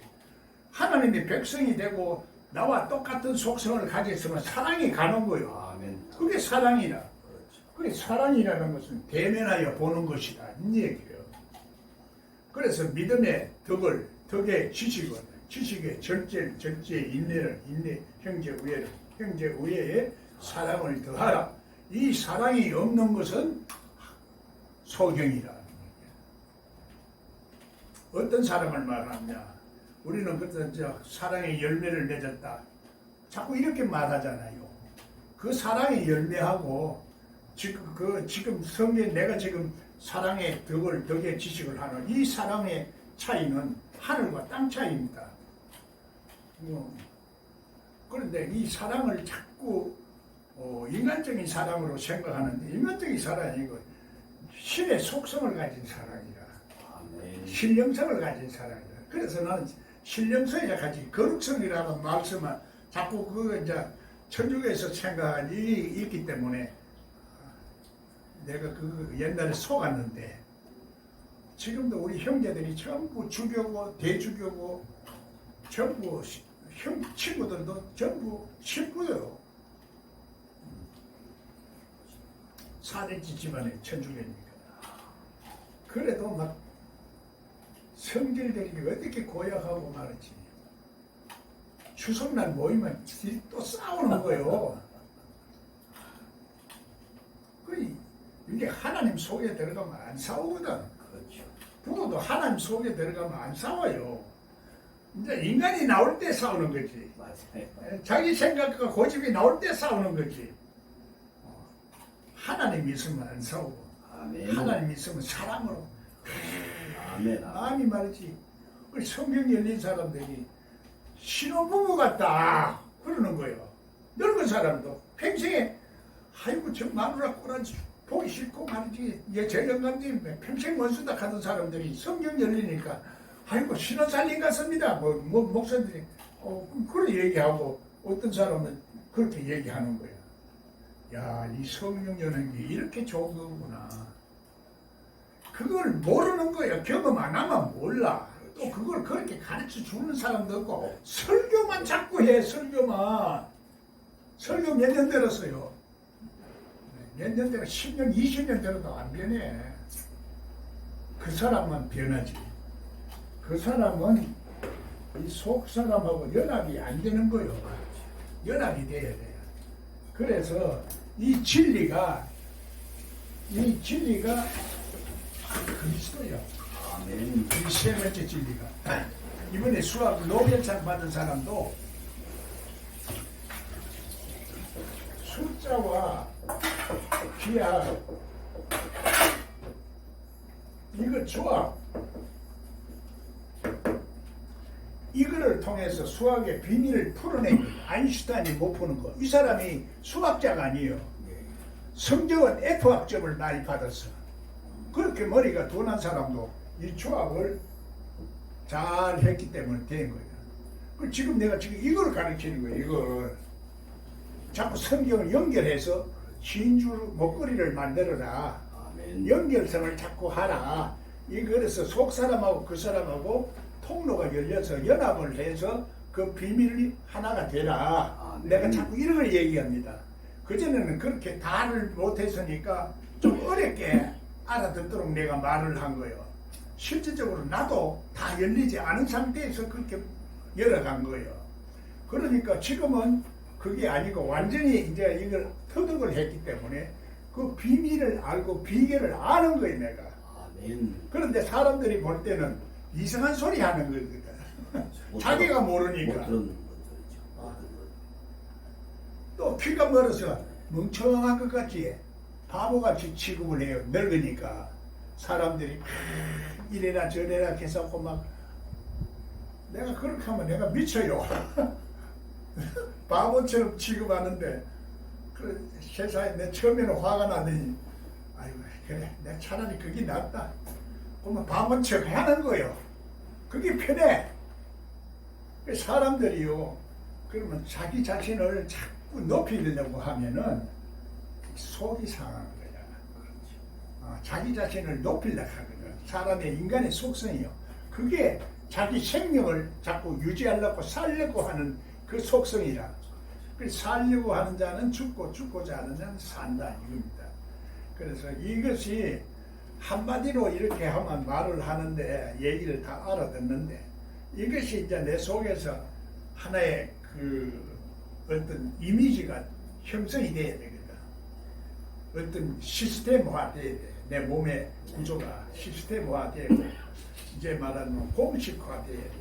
하나님의 백성이 되고 나와 똑같은 속성을 가졌으면 사랑이 가는 거예요. 아멘. 그게 사랑이라. 그렇죠. 그게 사랑이라는 것은 대면하여 보는 것이다 이 얘기예요. 그래서 믿음의 덕의 지식의 절제의 인내, 형제 우애에 사랑을 더하라. 이 사랑이 없는 것은 소경이라. 어떤 사랑을 말하냐? 우리는 그때 사랑의 열매를 맺었다. 자꾸 이렇게 말하잖아요. 그 사랑의 열매하고 지금 성경 내가 지금 사랑의 덕의 지식을 하는 이 사랑의 차이는 하늘과 땅 차이입니다. 그런데 이 사랑을 자꾸 인간적인 사랑으로 생각하는데 인간적인 사랑이 아니고 신의 속성을 가진 사랑이라. 아멘. 신령성을 가진 사랑이라. 그래서 나는 신령성이라 가진 거룩성이라는 말씀은 자꾸 그거 이제 천주교에서 생각한 일이 있기 때문에 내가 그 옛날에 속았는데 지금도 우리 형제들이 전부 주교고 대주교고 전부 친구들도 전부 신부예요. 사대지 집안의 천주교니까. 그래도 막 성질들이 어떻게 고약하고 말이지. 추석날 모이면 또 싸우는 거예요. 이게 하나님 속에 들어가면 안 싸우거든. 그렇죠. 부부도 하나님 속에 들어가면 안 싸워요. 이제 인간이 나올 때 싸우는 거지. 맞아요. 자기 생각과 고집이 나올 때 싸우는 거지. 하나님 있으면 안 싸우고 아멘. 하나님 있으면 사랑으로 아멘. 아니 말이지. 우리 성경 열린 사람들이 신혼부부 같다 그러는 거예요. 늙은 사람도 평생에 아이고 저 마누라 꼬라지 보기 싫고 말이지. 저 영감님 평생 원수다 하던 사람들이 성경 열리니까 아이고 신혼살림 같습니다. 목사들이 그런 얘기하고 어떤 사람은 그렇게 얘기하는 거야. 야, 이 성령 여는 게 이렇게 좋은 거구나. 그걸 모르는 거야. 경험 안 하면 몰라. 또 그걸 그렇게 가르쳐 주는 사람도 없고 설교만 자꾸 해. 설교만. 설교 몇 년 들었어요. 몇 년 들어 10년 20년 들어도 안 변해. 그 사람만 변하지. 그 사람은 이 속 사람하고 연합이 안 되는 거예요. 연합이 돼야 돼요. 그래서 이 진리가 그리스도예요. 아멘. 이 세 번째 진리가 이번에 수학 노벨상 받은 사람도 숫자와 기하 이거 조합 이거를 통해서 수학의 비밀을 풀어낸 거예요. 아인슈타인이 못 푸는 거. 이 사람이 수학자가 아니에요. 성적은 F학점을 많이 받았어. 그렇게 머리가 둔한 사람도 이 조합을 잘 했기 때문에 된 거예요. 지금 내가 이걸 가르치는 거예요. 이걸 자꾸 성경을 연결해서 진주 목걸이를 만들어라. 아멘. 연결성을 자꾸 하라. 그래서 속 사람하고 그 사람하고 통로가 열려서 연합을 해서 그 비밀이 하나가 되라. 아멘. 내가 자꾸 이런 걸 얘기합니다. 그전에는 그렇게 다를 못했으니까 좀 어렵게 알아듣도록 내가 말을 한 거예요. 실질적으로 나도 다 열리지 않은 상태에서 그렇게 열어간 거예요. 그러니까 지금은 그게 아니고 완전히 이제 이걸 터득을 했기 때문에 그 비밀을 알고 비결을 아는 거예요, 내가. 아멘. 그런데 사람들이 볼 때는 이상한 소리 하는 거거든. 자기가 모르니까. 못 들었는 거죠. 또 귀가 멀어서 멍청한 것 같이 바보같이 취급을 해요. 늙으니까 사람들이 막 이래라 저래라 해서 막 내가 그렇게 하면 내가 미쳐요. 바보처럼 취급하는데 그 세상에 내 처음에는 화가 나더니 아이고 그래 내 차라리 그게 낫다. 그러면 바본 척 하는 거예요. 그게 편해. 사람들이요. 그러면 자기 자신을 자꾸 높이려고 하면은 속이 상하는 거야. 자기 자신을 높이려고 하거든. 사람의 인간의 속성이요. 그게 자기 생명을 자꾸 유지하려고 살려고 하는 그 속성이라. 살려고 하는 자는 죽고 죽고자 하는 자는 산다 이겁니다. 그래서 이것이 한마디로 이렇게 하면 말을 하는데 얘기를 다 알아듣는데 이것이 이제 내 속에서 하나의 그 어떤 이미지가 형성이 돼야 되거든. 어떤 시스템화 돼야 돼. 내 몸의 구조가 시스템화 되고 이제 말하면 공식화 돼야 돼.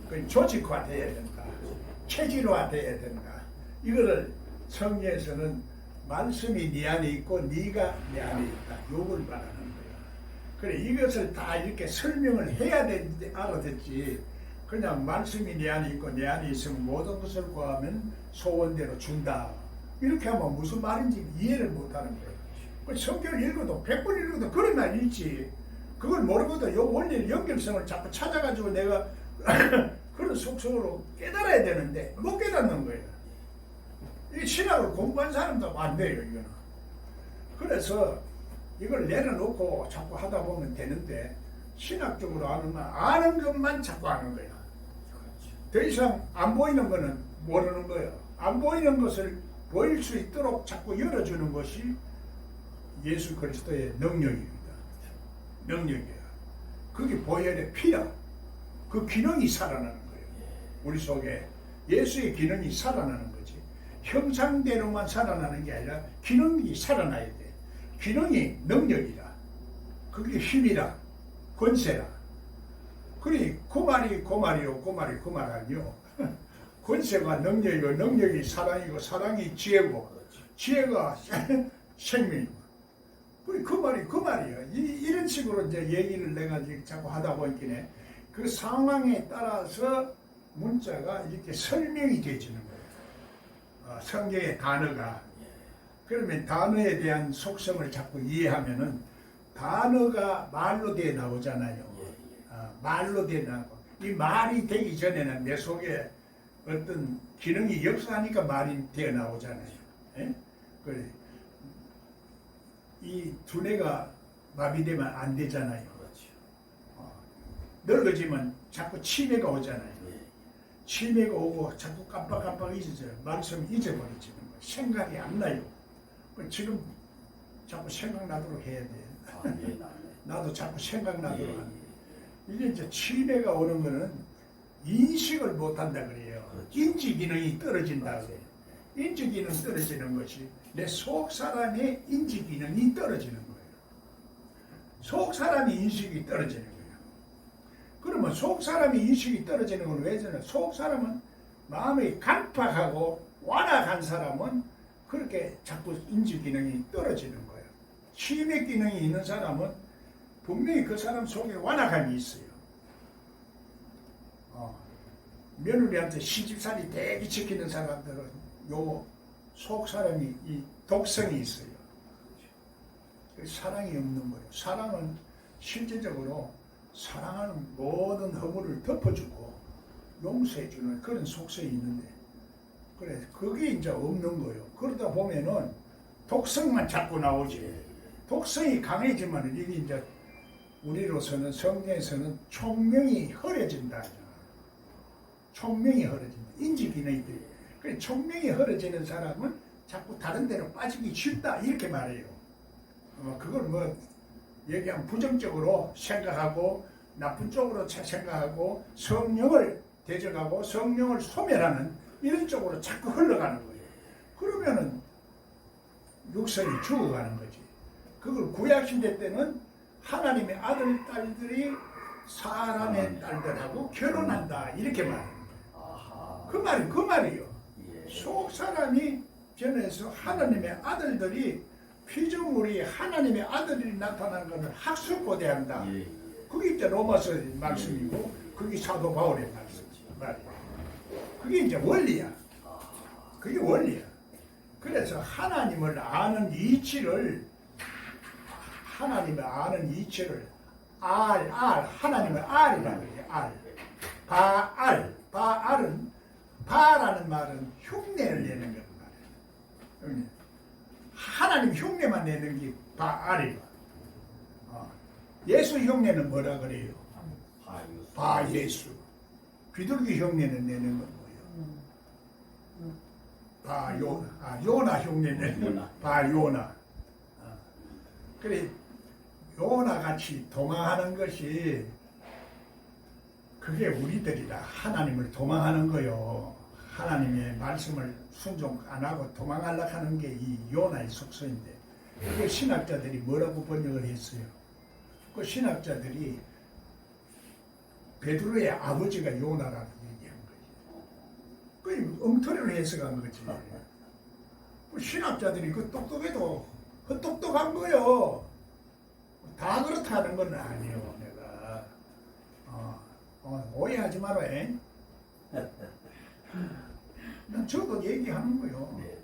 그 조직화 돼야 된다. 체질화 돼야 된다. 이거를 성경에서는 말씀이 네 안에 있고 네가 내 안에 있다. 요걸 말하는 거야. 그래 이것을 다 이렇게 설명을 해야 되는데 알아듣지. 그냥 말씀이 내 안에 있고 내 안에 있으면 모든 것을 구하면 소원대로 준다. 이렇게 하면 무슨 말인지 이해를 못하는 거예요. 성경을 읽어도 100번 읽어도 그런 말이 있지. 그걸 모르고도 요 원리를 연결성을 자꾸 찾아가지고 내가 그런 속성으로 깨달아야 되는데 못 깨닫는 거예요. 이 신학을 공부한 사람도 안 돼요, 이거는. 그래서 이걸 내려놓고 자꾸 하다 보면 되는데 신학적으로 아는 것만 자꾸 하는 거예요. 더 이상 안 보이는 거는 모르는 거예요. 안 보이는 것을 보일 수 있도록 자꾸 열어주는 것이 예수 그리스도의 능력입니다. 능력이에요. 그게 보혈의 피야. 그 기능이 살아나는 거예요. 우리 속에 예수의 기능이 살아나는 거지. 형상대로만 살아나는 게 아니라 기능이 살아나야 돼. 기능이 능력이라. 그게 힘이라. 권세라. 그러니 그 말이 그 말이요. 그 말이 그 말 아니요. 권세가 능력이고 능력이 사랑이고 사랑이 지혜고 지혜가 생명이고 그 말이 그 말이에요. 이런 식으로 이제 얘기를 내가 자꾸 하다 보니까 그 상황에 따라서 문자가 이렇게 설명이 되어지는 거예요. 성경의 단어가. 그러면 단어에 대한 속성을 자꾸 이해하면은 단어가 말로 되어 나오잖아요. 말로 되어 나오고 이 말이 되기 전에는 내 속에 어떤 기능이 역사하니까 말이 되어 나오잖아요. 예? 그래. 이 두뇌가 마비되면 안 되잖아요. 늙어지면 자꾸 치매가 오잖아요. 치매가 오고 자꾸 깜빡깜빡 잊어져요. 말씀 잊어버리지는 거예요. 생각이 안 나요. 지금 자꾸 생각나도록 해야 돼. 나도 자꾸 생각나도록 하는. 이게 이제 치매가 오는 거는 인식을 못한다 그래요. 인지 기능이 떨어진다 그래요. 인지 기능 떨어지는 것이 내 속 사람의 인지 기능이 떨어지는 거예요. 속 사람의 인식이 떨어지는 거예요. 그러면 속 사람의 인식이 떨어지는 건 왜 저는 속 사람은 마음이 강팍하고 완악한 사람은 그렇게 자꾸 인지 기능이 떨어지는 거예요. 치매 기능이 있는 사람은 분명히 그 사람 속에 완악함이 있어요. 며느리한테 시집살이 되게 지키는 사람들은 요 속 사람이 이 독성이 있어요. 사랑이 없는 거예요. 사랑은 실제적으로 사랑하는 모든 허물을 덮어주고 용서해주는 그런 속성이 있는데 그래 그게 이제 없는 거예요. 그러다 보면은 독성만 자꾸 나오지. 독성이 강해지면 이게 이제 우리로서는 성경에서는 총명이 흐려진다. 총명이 흐려진다. 인지 기능이 돼. 그래 총명이 흐려지는 사람은 자꾸 다른 데로 빠지기 쉽다 이렇게 말해요. 그걸 뭐 얘기하면 부정적으로 생각하고 나쁜 쪽으로 생각하고 성령을 대적하고 성령을 소멸하는 이런 쪽으로 자꾸 흘러가는 거예요. 그러면은 육성이 죽어가는 거지. 그걸 구약시대 때는 하나님의 아들, 딸들이 사람의 딸들하고 결혼한다 이렇게 말해요. 아하. 그 말이요. 예. 속 사람이 변해서 하나님의 아들들이 피조물이 하나님의 아들이 나타나는 것을 학술고대한다. 예. 예. 그게 이제 로마서 말씀이고 그게 사도 바울의 말이에요. 그게 이제 원리야. 그게 원리야. 그래서 하나님을 아는 이치를 하나님을 알이라고 해요. 바라는 말은 흉내를 내는 것 말이에요. 하나님 흉내만 내는 게 바알이고, 예수 흉내는 뭐라 그래요? 바예수. 비둘기 흉내는 내는 건 뭐예요? 요나 흉내 내는 바요나. 그래 요나 같이 도망하는 것이 그게 우리들이다. 하나님을 도망하는 거요. 하나님의 말씀을 순종 안 하고 도망하려고 하는 게 이 요나의 속성인데, 그 신학자들이 뭐라고 번역을 했어요? 그 신학자들이 베드로의 아버지가 요나라고 얘기한 거지. 그 엉터리로 해석한 거지. 그 신학자들이 그 똑똑해도 똑똑한 거요. 다 그렇다는 건 아니에요. 내가 오해하지 마라. 난 저도 얘기하는 거요. 네.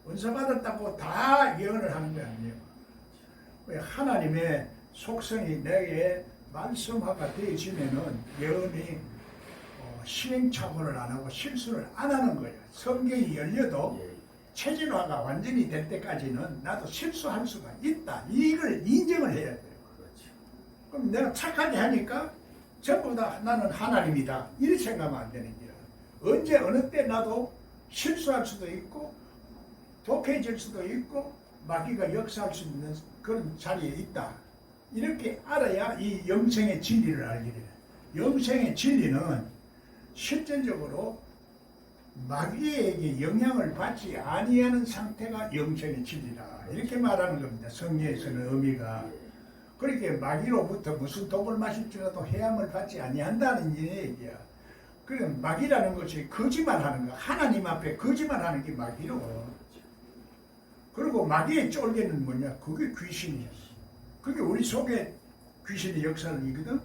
은사 받았다고 다 예언을 하는 게 아니에요. 하나님의 속성이 내게 말씀화가 되어지면은 예언이 시행착오를 안 하고 실수를 안 하는 거예요. 성경이 열려도 예. 체질화가 완전히 될 때까지는 나도 실수할 수가 있다. 이걸 인정을 해야 돼요. 그렇죠. 그럼 내가 착하게 하니까 전부 다 나는 하나님이다. 이렇게 생각하면 안 되는 거야. 언제 어느 때 나도 실수할 수도 있고 독해질 수도 있고 마귀가 역사할 수 있는 그런 자리에 있다. 이렇게 알아야 이 영생의 진리를 알게 돼요. 영생의 진리는 실질적으로 마귀에게 영향을 받지 아니하는 상태가 영생의 진리다. 이렇게 말하는 겁니다. 성경에서는 의미가. 그렇게 마귀로부터 무슨 독을 마실지라도 해함을 받지 아니한다는 얘기야. 그럼 마귀라는 것이 거짓말하는 거. 하나님 앞에 거짓말하는 게 마귀로. 그리고 마귀의 쫄개는 뭐냐? 그게 귀신이야. 그게 우리 속에 귀신의 역사를 이거든.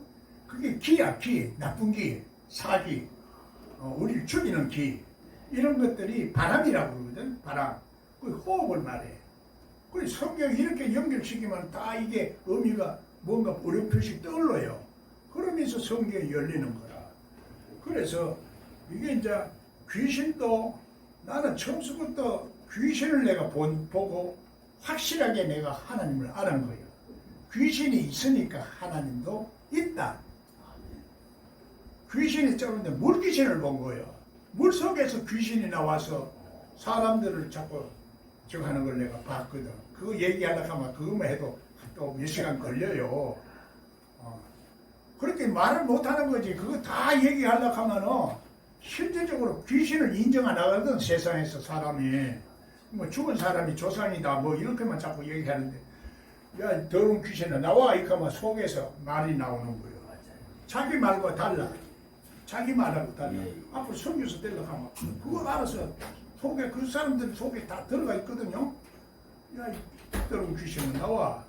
그게 기야, 기, 나쁜 기, 사기, 우리를 죽이는 기. 이런 것들이 바람이라고 그러거든. 바람. 그 호흡을 말해. 그 성경이 이렇게 연결시키면 다 이게 의미가 뭔가 어렴풋이 떠올라요. 그러면서 성경이 열리는 거라. 그래서 이게 이제 귀신도 나는 처음부터 귀신을 내가 보고 확실하게 내가 하나님을 알은 거예요. 귀신이 있으니까 하나님도 있다. 귀신이 쩌는데 물귀신을 본 거예요. 물 속에서 귀신이 나와서 사람들을 자꾸 저거 하는 걸 내가 봤거든. 그거 얘기하려고 하면 그것만 해도 또 몇 시간 걸려요. 그렇게 말을 못하는 거지. 그거 다 얘기하려고 하면은 실제적으로 귀신을 인정 안 하거든. 세상에서 사람이. 뭐 죽은 사람이 조상이다 뭐 이렇게만 자꾸 얘기하는데, 야 더러운 귀신아 나와 이렇게 하면 속에서 말이 나오는 거예요. 자기 말과 달라. 자기 말하고 달라. 앞으로 성교서 되려고 하면 그걸 알아서 속에 그 사람들 속에 다 들어가 있거든요. 야 더러운 귀신은 나와.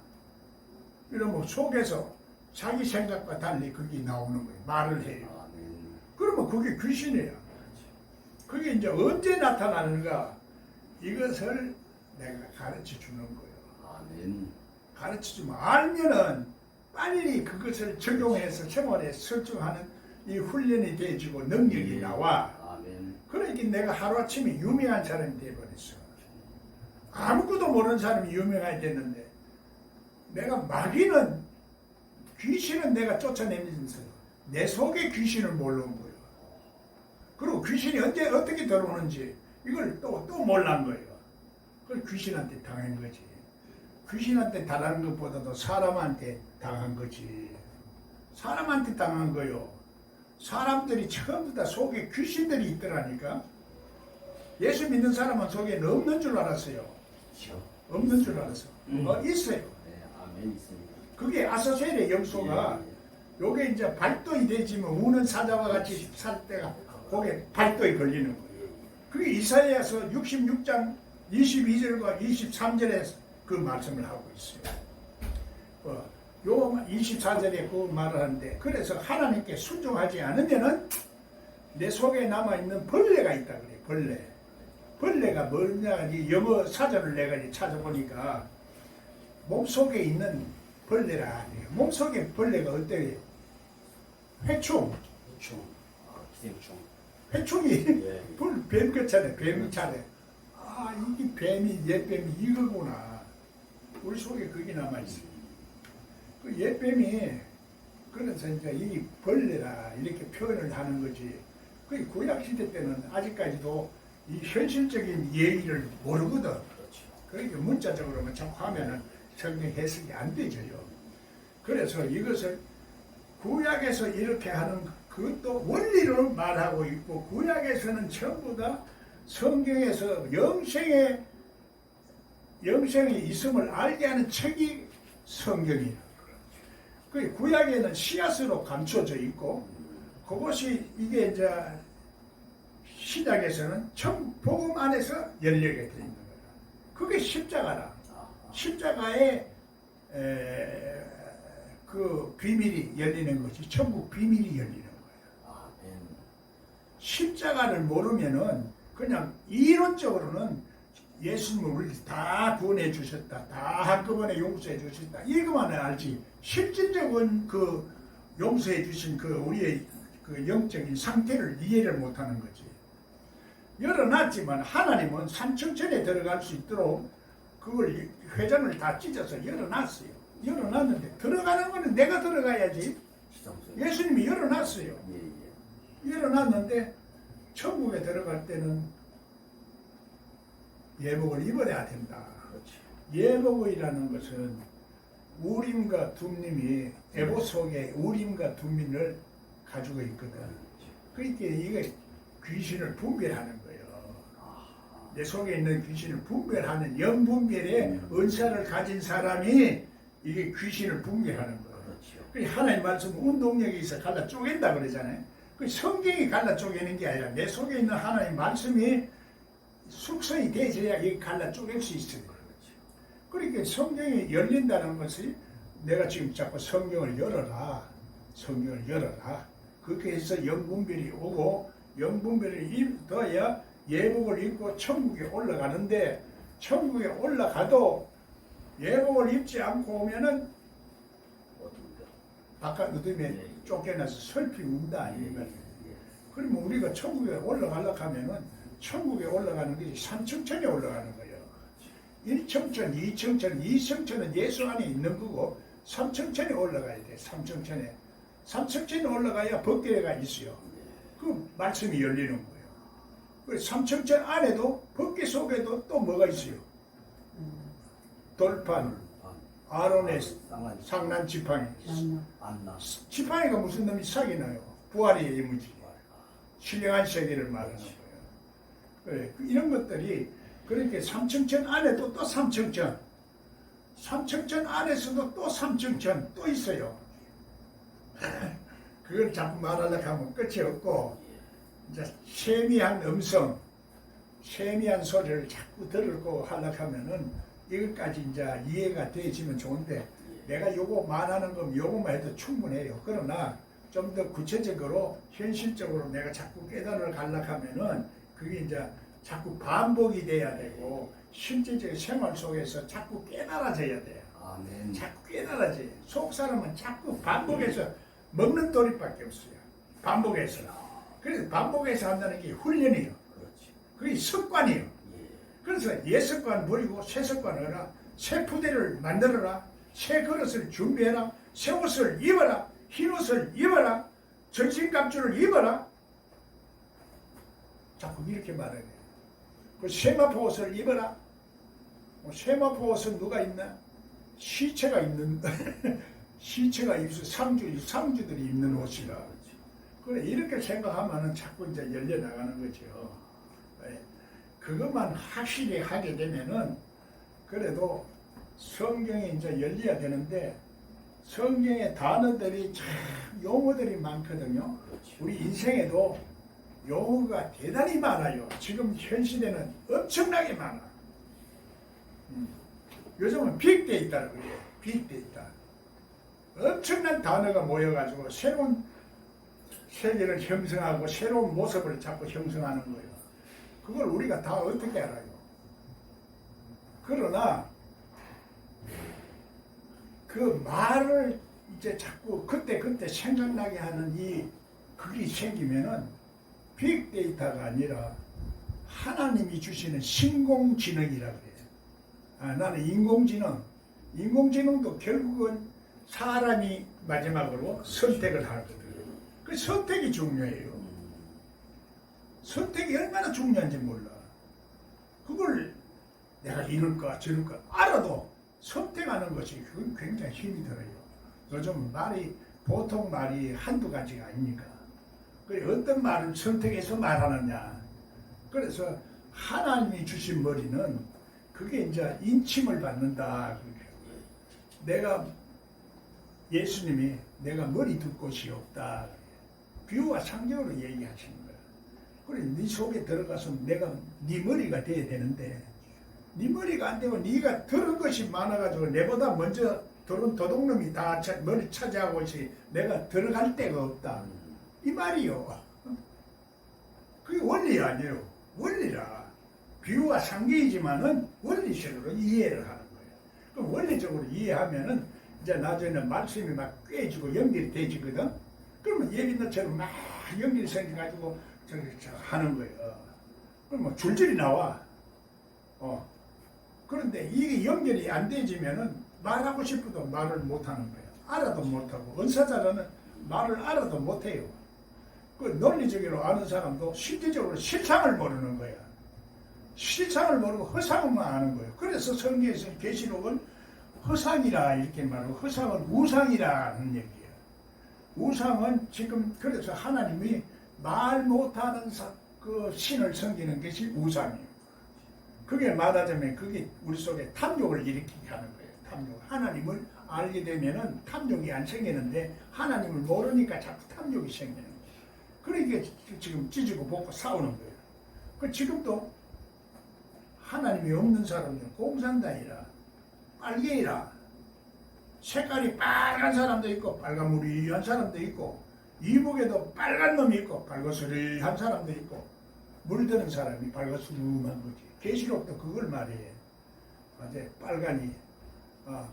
이러면 속에서 자기 생각과 달리 그게 나오는 거예요. 말을 해요. 그러면 그게 귀신이에요. 그게 이제 언제 나타나는가? 이것을 내가 가르쳐 주는 거예요. 아멘. 가르쳐 주면 알면은 빨리 그것을 적용해서 생활에 설정하는 이 훈련이 되어지고 능력이 나와. 아멘. 그러니까 내가 하루아침에 유명한 사람이 되어버렸어. 아무것도 모르는 사람이 유명하게 됐는데, 내가 마귀는, 귀신은 내가 쫓아내면서 내 속에 귀신을 모르는 거예요. 그리고 귀신이 언제 어떻게 들어오는지 이걸 또 몰란 거예요. 그걸 귀신한테 당한 거지. 귀신한테 당하는 것보다도 사람한테 당한 거지. 사람한테 당한 거요. 사람들이 전부 다 속에 귀신들이 있더라니까. 예수 믿는 사람은 속에 없는 줄 알았어요. 그렇죠. 없는 줄 알았어. 있어요. 네, 아멘 있습니다. 그게 아사셀의 영소가 요게 이제 발도이 되지만 우는 사자와 같이 살 때가 거기에 발도이 걸리는 거예요. 그게 이사야서 66장 22절과 23절에 그 말씀을 하고 있어요. 요 24절에 그 말을 하는데, 그래서 하나님께 순종하지 않으면은 내 속에 남아있는 벌레가 있다 그래요. 벌레. 벌레가 뭐냐, 이 영어 사전을 내가 찾아보니까 몸속에 있는 벌레라 아니에요. 몸속에 벌레가 어때요? 회충. 기생충. 기생충. 회충이 예. 뱀 같잖아요. 뱀 차례. 아, 이게 뱀이, 옛뱀이 이거구나. 우리 속에 그게 남아있어요. 그 옛뱀이, 그래서 이제 이 벌레라 이렇게 표현을 하는 거지. 그 구약시대 때는 아직까지도 이 현실적인 예의를 모르거든. 그렇죠. 그러니까 문자적으로만 자꾸 하면은 성경 해석이 안 되져요. 그래서 이것을 구약에서 이렇게 하는 그것도 원리로 말하고 있고, 구약에서는 전부 다 성경에서 영생의 있음을 알게 하는 책이 성경이에요. 그 구약에는 씨앗으로 감춰져 있고, 그것이 이게 이제 신약에서는 복음 안에서 열리게 되어 있는 거예요. 그게 십자가라. 십자가의 그 비밀이 열리는 것이 천국 비밀이 열리는 거예요. 아멘. 십자가를 모르면은 그냥 이론적으로는 예수님을 우리 다 구원해 주셨다, 다 한꺼번에 용서해 주셨다, 이것만 알지 실질적인 그 용서해 주신 그 우리의 그 영적인 상태를 이해를 못하는 거지. 열어놨지만 하나님은 산청천에 들어갈 수 있도록 그걸 회장을 다 찢어서 열어놨어요. 열어놨는데 들어가는 거는 내가 들어가야지. 예수님이 열어놨어요. 열어놨는데 천국에 들어갈 때는 예복을 입어야 된다. 예복이라는 것은 우림과 둠림이 에봇 속에 우림과 둠림을 가지고 있거든. 그러니까 이게 귀신을 분별하는 거예요. 내 속에 있는 귀신을 분별하는 영분별의 은사를 가진 사람이 이게 귀신을 분별하는 거예요. 그렇죠. 하나님 말씀 운동력이 있어 갈라 쪼갠다 그러잖아요. 그 성경이 갈라 쪼개는 게 아니라 내 속에 있는 하나님 말씀이 숙성이 되어야 이게 갈라 쪼갤 수 있어요. 그러니까 성경이 열린다는 것이 내가 지금 자꾸 성경을 열어라. 성경을 열어라. 그렇게 해서 영분별이 오고 영분별이 더야 예복을 입고 천국에 올라가는데, 천국에 올라가도 예복을 입지 않고 오면은 바깥 어둠에 쫓겨나서 슬피 운다. 그러면 우리가 천국에 올라가려고 하면은 천국에 올라가는 것이 3층천에 올라가는 거예요. 1층천, 2층천, 2층천은 예수 안에 있는 거고 3층천에 올라가야 돼. 3층천에. 3층천에 올라가야 법궤가 있어요. 그 말씀이 열리는 거예요. 그 3층천 안에도 법궤 속에도 또 뭐가 있어요? 돌판, 아론의 상난 지팡이. 지팡이가 무슨 놈이 사기나요? 부활의 이무지. 신령한 세계를 말하는 거예요. 그래, 이런 것들이 그렇게 3층천 안에도 또 3층천, 3층천 안에서도 또 3층천 또 있어요. 그걸 자꾸 말하려고 하면 끝이 없고, 이제 세미한 음성, 세미한 소리를 자꾸 들고 하려고 하면은 이것까지 이제 이해가 되어지면 좋은데, 내가 요거 말하는 건 요거만 해도 충분해요. 그러나 좀 더 구체적으로 현실적으로 내가 자꾸 깨달아 가려고 하면은 그게 이제 자꾸 반복이 돼야 되고 실제적인 생활 속에서 자꾸 깨달아져야 돼요. 아멘. 자꾸 깨달아져요. 속 사람은 자꾸 반복해서 먹는 도리밖에 없어요. 반복해서. 그래서 반복해서 한다는 게 훈련이에요. 그게 습관이에요. 그래서 옛 습관 버리고 새 습관 얻어라. 새 푸대를 만들어라. 새 그릇을 준비해라. 새 옷을 입어라. 흰 옷을 입어라. 전신갑주를 입어라. 자꾸 이렇게 말해야 돼요. 그 세마포 옷을 입어라. 세마포 옷은 누가 입나? 시체가 입는 시체가 입수 상주들이 입는 옷이라. 그래 이렇게 생각하면은 자꾸 이제 열려 나가는 거죠. 예. 그것만 확실히 하게 되면은 그래도 성경이 이제 열려야 되는데 성경의 단어들이 참 용어들이 많거든요. 우리 인생에도 용어가 대단히 많아요. 지금 현 시대는 엄청나게 많아. 요즘은 빅데이터라고 그래요. 빅데이터. 엄청난 단어가 모여가지고 새로운 세계를 형성하고 새로운 모습을 자꾸 형성하는 거예요. 그걸 우리가 다 어떻게 알아요? 그러나 그 말을 이제 자꾸 그때 생각나게 하는 이 그게 생기면은 빅데이터가 아니라 하나님이 주시는 신공지능이라고 해요. 나는 인공지능도 결국은 사람이 마지막으로 선택을 하거든. 그 선택이 중요해요. 선택이 얼마나 중요한지 몰라. 그걸 내가 이럴까 저럴까 알아도 선택하는 것이 그건 굉장히 힘이 들어요. 요즘 보통 말이 한두 가지가 아니니까. 어떤 말을 선택해서 말하느냐. 그래서 하나님이 주신 머리는 그게 이제 인침을 받는다. 예수님이 내가 머리 둘 곳이 없다. 비유와 상징으로 얘기하시는 거야. 그래, 네 속에 들어가서 내가 네 머리가 돼야 되는데 네 머리가 안 되고 네가 들은 것이 많아가지고 내보다 먼저 들은 도둑놈이 다 머리 차지하고 있지 내가 들어갈 데가 없다. 이 말이요. 그게 원리 아니에요. 원리라. 비유와 상징이지만은 원리식으로 이해를 하는 거예요. 그럼 원리적으로 이해하면은 이제 나중에는 말씀이 막 꿰지고 연결이 되지거든. 그러면 예비너처럼 막 연결이 생겨가지고 하는 거예요. 그러면 줄줄이 나와. 그런데 이게 연결이 안 되지면은 말하고 싶어도 말을 못하는 거예요. 알아도 못하고 은사자는 말을 알아도 못해요. 그 논리적으로 아는 사람도 실질적으로 실상을 모르는 거야. 실상을 모르고 허상만 아는 거예요. 그래서 성경에서 계시록은 허상이라 이렇게 말하고 허상은 우상이라는 얘기예요. 우상은 지금 그래서 하나님이 말 못하는 그 신을 섬기는 것이 우상이에요. 그게 말하자면 그게 우리 속에 탐욕을 일으키게 하는 거예요. 탐욕. 하나님을 알게 되면은 탐욕이 안 생기는데 하나님을 모르니까 자꾸 탐욕이 생기는 거예요. 그러니까 지금 찢고 볶고 싸우는 거예요. 그 지금도 하나님이 없는 사람들은 공산당이라 빨개이라 색깔이 빨간 사람도 있고 빨간무리한 사람도 있고 이북에도 빨간 놈이 있고 빨갛수리한 사람도 있고 물드는 사람이 빨갛수름한 거지. 계시록도 그걸 말해요. 이제 빨간이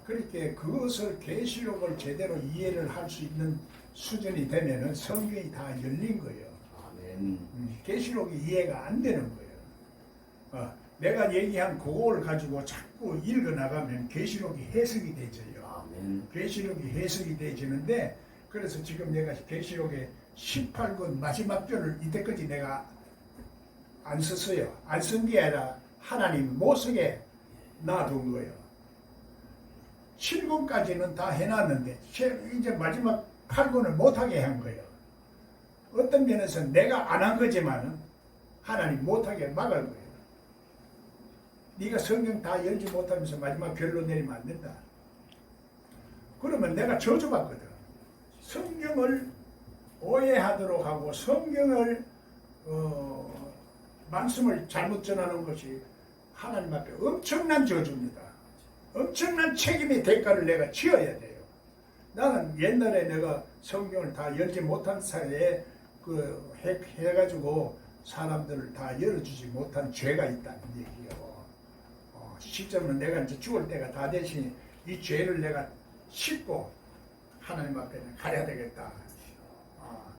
그렇게 그것을 계시록을 제대로 이해를 할 수 있는 수준이 되면은 성경이 다 열린 거예요. 아멘. 계시록이 이해가 안 되는 거예요. 내가 얘기한 그걸 가지고 자꾸 읽어 나가면 계시록이 해석이 되져요. 아멘. 계시록이 해석이 되지는데 그래서 지금 내가 계시록의 18권 마지막 절을 이때까지 내가 안 썼어요. 안 쓴 게 아니라 하나님 모색에 놔둔 거예요. 7권까지는 다 해놨는데 이제 마지막 8권을 못하게 한 거예요. 어떤 면에서 내가 안 한 거지만 하나님 못하게 막을 거예요. 네가 성경 다 열지 못하면서 마지막 결론 내리면 안 된다. 그러면 내가 저주받거든. 성경을 오해하도록 하고 성경을 말씀을 잘못 전하는 것이 하나님 앞에 엄청난 저주입니다. 엄청난 책임의 대가를 내가 지어야 돼요. 나는 옛날에 내가 성경을 다 열지 못한 사이에 해가지고 사람들을 다 열어주지 못한 죄가 있다는 얘기예요. 시점은 내가 이제 죽을 때가 다 되시니 이 죄를 내가 씻고 하나님 앞에 가야 되겠다.